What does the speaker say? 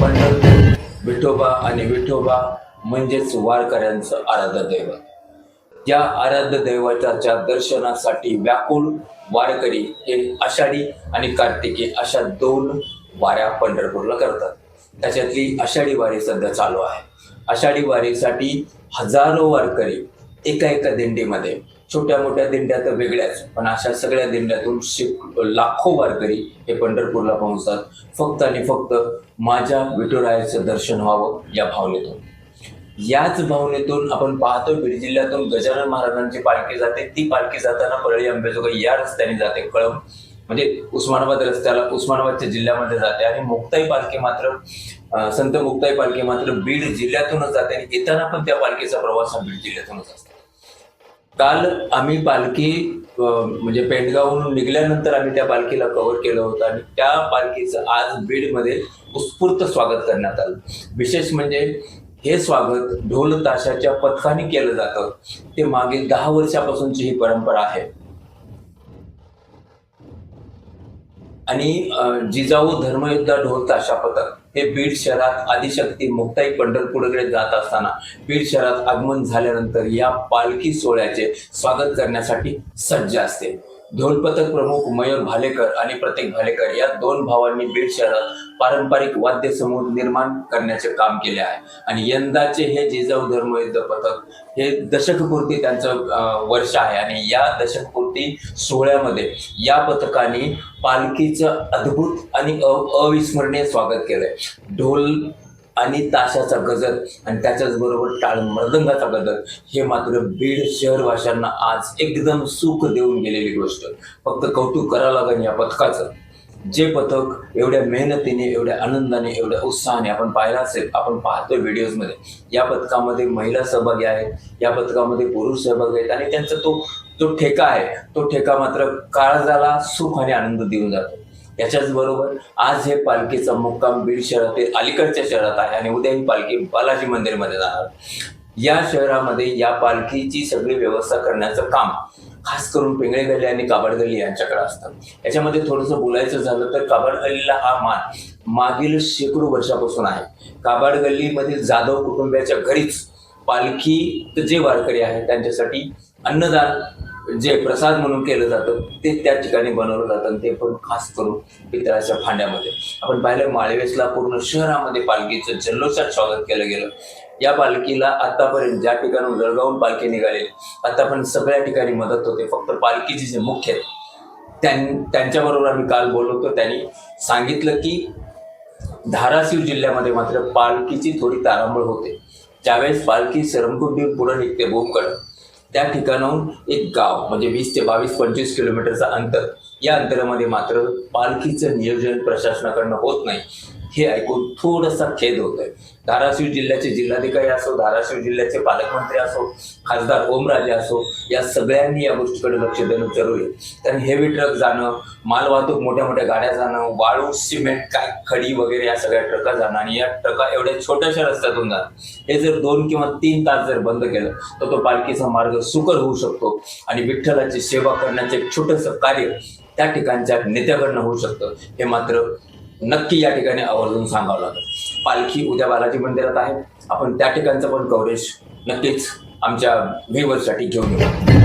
पंढरपूर विठोबा आणि विठोबा म्हणजेच वारकऱ्यांचं आराध्य दैवत. या आराध्य दैवताच्या दर्शनासाठी व्याकुळ वारकरी हे आषाढी आणि कार्तिकी अशा 2 वाऱ्या पंढरपूरला करतात. त्याच्यातली आषाढी वारी सध्या चालू आहे. आषाढी वारीसाठी हजारो वारकरी एका दिंडीमध्ये, छोट्या मोठ्या दिंड्या तर वेगळ्याच, पण अशा सगळ्या दिंड्यातून लाखो वारकरी हे पंढरपूरला पोहोचतात, फक्त आणि फक्त माझ्या विठुरायाचं दर्शन व्हावं या भावनेतून. याच भावनेतून आपण पाहतो बीड जिल्ह्यातून गजानन महाराजांची पालखी जाते. ती पालखी जाताना परळी अंबेजोगाई या रस्त्याने जाते, कळंब म्हणजे उस्मानाबाद रस्त्याला उस्मानाबादच्या जिल्ह्यामध्ये जाते. आणि मुक्ताई पालखी मात्र संत मुक्ताई पालखी मात्र बीड जिल्ह्यातूनच जाते आणि येताना पण त्या पालखीचा प्रवास हा बीड जिल्ह्यातूनच असतो. काल आम्ही पालखी म्हणजे पेंडगावहून निघाल्यानंतर आम्ही त्या पालखीला कव्हर केलं होतं आणि त्या पालखीचं आज बीडमध्ये उत्स्फूर्त स्वागत करण्यात आलं. विशेष म्हणजे हे स्वागत ढोल ताशाच्या पथकाने केलं जातं. ते मागील 10 वर्षापासूनची ही परंपरा आहे. आणि जिजाऊ धर्मयोद्धा ढोल ताशा पथक हे बीड शहरात आदिशक्ती मुक्ताई पंढरपूरकडे जात असताना बीड शहरात आगमन झाल्यानंतर या पालखी सोहळ्याचे स्वागत करण्यासाठी सज्ज असते. ढोल पथक प्रमुख मयूर भालेकर आणि प्रतीक भालेकर या 2 भावांनी बीड शहरात पारंपरिक वाद्य समूह निर्माण करण्याचे काम केले आहे. आणि यंदाचे हे जिजाऊ धर्मयुद्ध पथक हे दशकपूर्ती त्यांचं वर्ष आहे आणि या दशकपूर्ती सोहळ्यामध्ये या पथकाने पालखीचं अद्भुत आणि अविस्मरणीय स्वागत केलंय. ढोल आणि ताशाचा गजर आणि त्याच्याच बरोबर टाळ मृदंगाचा गजर हे मात्र बीड शहरवाशांना आज एकदम सुख देऊन गेलेली गोष्ट. फक्त कौतुक करावं लागेल या पथकाचं. जे पथक एवढ्या मेहनतीने, एवढ्या आनंदाने, एवढ्या उत्साहाने आपण पाहिलं असेल, आपण पाहतोय व्हिडिओजमध्ये. या पथकामध्ये महिला सहभागी आहेत, या पथकामध्ये पुरुष सहभागी आहेत आणि त्यांचा तो ठेका आहे, तो ठेका मात्र काळजाला सुख आणि आनंद देऊन जातो. याच्याच बरोबर आज हे पालखीचा मुक्काम बीड शहरातील अलीकडच्या शहरात आहे आणि उद्या ही पालखी बालाजी मंदिरमध्ये जाणार. या शहरामध्ये या पालखीची सगळी व्यवस्था करण्याचं काम खास करून पिंगळे गल्ली आणि काबाड गल्ली यांच्याकडे असतं. याच्यामध्ये थोडंसं बोलायचं झालं तर काबाड गल्लीला हा मान मागील शेकडो वर्षापासून आहे. काबाड गल्लीमधील जाधव कुटुंबियाच्या घरीच पालखी जे वारकरी आहेत त्यांच्यासाठी अन्नदान जे प्रसाद म्हणून केलं जातं ते त्या ठिकाणी बनवलं जातं आणि ते पण खास करून पितळाच्या भांड्यामध्ये. आपण पाहिलं माळवेसला पूर्ण शहरामध्ये पालखीचं जल्लोषात स्वागत केलं गेलं. या पालखीला आतापर्यंत ज्या ठिकाणी जळगावून पालखी निघालेली आतापर्यंत सगळ्या ठिकाणी मदत होते. फक्त पालखीचे जे मुख्य त्यांच्याबरोबर आम्ही काल बोललो होतो. त्यांनी सांगितलं की धाराशिव जिल्ह्यामध्ये मात्र पालखीची थोडी तारांबळ होते. ज्यावेळेस पालखी सरमकुंडी पुढे निघते भूमकडं, त्या ठिकाणाहून एक गाव म्हणजे 20 ते 22-25 किलोमीटरचा अंतर, या अंतरामध्ये मात्र पालखीचं नियोजन प्रशासनाकडनं होत नाही. हे ऐकून थोडासा खेद होतोय. धाराशिव जिल्ह्याचे जिल्हाधिकारी असो, धाराशिव जिल्ह्याचे पालकमंत्री असो, खासदार ओमराजे असो, या सगळ्यांनी या गोष्टीकडे लक्ष देणं जरुरी आहे. कारण हेवी ट्रक जाणं, मालवाहतूक मोठ्या मोठ्या गाड्या जाणं, वाळू, सिमेंट, काय खडी वगैरे या सगळ्या ट्रका जाणं आणि या ट्रका एवढ्या छोट्याशा रस्त्यातून जाणं, हे जर 2 किंवा 3 तास जर बंद केलं तर तो पालखीचा मार्ग सुकर होऊ शकतो आणि विठ्ठलाची सेवा करण्याचं एक छोटंसं कार्य त्या ठिकाणच्या नेत्याकडनं होऊ शकतं. हे मात्र नक्की या ठिकाणी आवर्जून सांगावं लागेल. पालखी उद्या बालाजी मंदिरात आहे. आपण त्या ठिकाणचं पण कव्हरेज नक्कीच आमच्या व्ह्यूअर्ससाठी घेऊन येऊ.